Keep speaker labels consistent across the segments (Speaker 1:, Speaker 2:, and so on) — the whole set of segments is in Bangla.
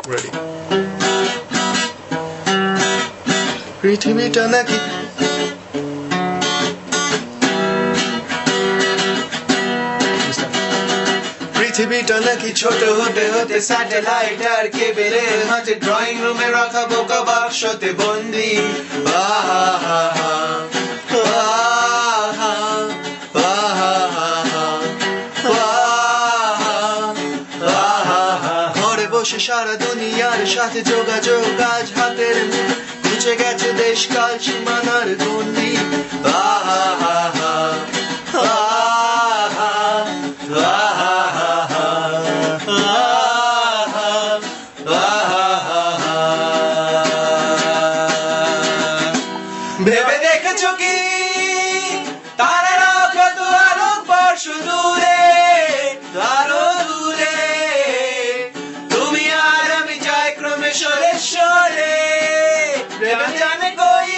Speaker 1: Ready. পৃথিবীটা নাকি পৃথিবীটা নাকি ছোট হতে হতে স্যাটেলাইট আর কেবেলের হাতে ড্রয়িং রুমে রাখা বোকা বাক্সতে বন্দি ঘরে বসে সারা দুনিয়ার সাথে যোগাযোগ আজ হাতের মুছে গেছে দেশ কাল সীমানার গন্ডি ভেবে দেখেছো কি তারারা কত আলোক বর্ষ দূরে আরো দূরে তুমি আর আমি যাই ক্রমে সরে সরে প্রেম জানে কোই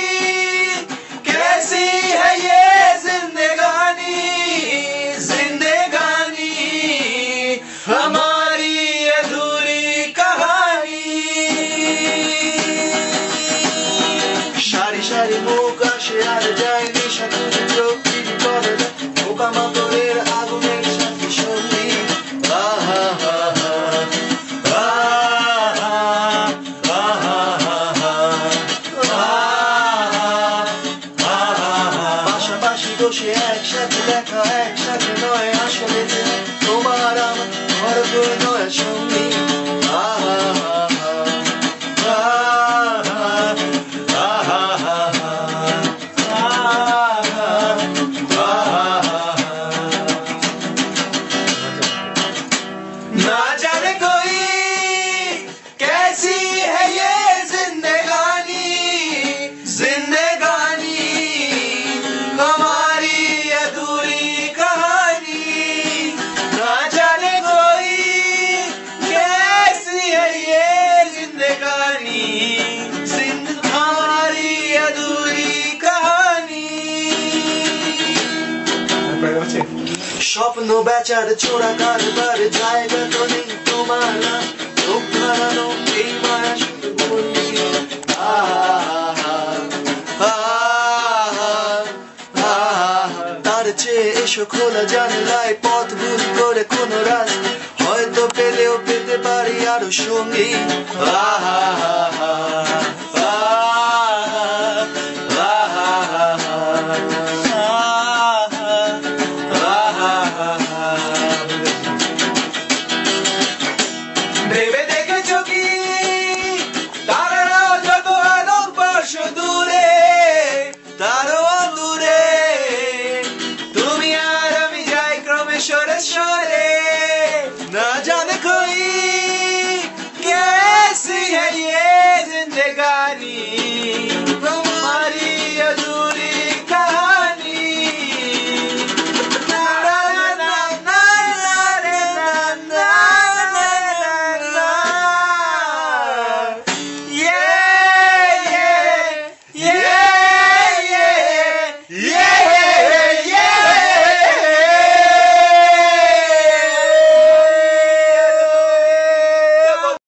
Speaker 1: कैसी है ये जिंदगानी जिंदगानी हमारी अधूरी कहानी সারি সারি মুখ আসে আর যায় নিশা তুলে চোখ টিভি করে পোকামাকড়ের আগুনের সাথে সঙ্গী পাশাপাশি বসে একসাথে দেখা একসাথে নয় আসলে তোমার আমার ভরপুর নয় সঙ্গী ना जाने कोई कैसी है ये जिंदगानी जिंदगानी हमारी अधूरी कहानी ना जाने कोई कैसी है ये जिंदगानी हमारी अधूरी कहानी স্বপ্ন বেচার চোরা কারবার জায়গা তো নেই তোমার চোখ হারানো এই মায়া শুধু বলি তার চেয়ে এসো খোলা জানলায় পথ ভুল করে কোনো রাস্তা হয়তো পেলেও পেতে পারি আরো সঙ্গী ভেবে দেখেছো কি তারারা যত আলোক বর্ষ দূরে তারও দূরে তুমি আর আমি যাই ক্রমে সরে সরে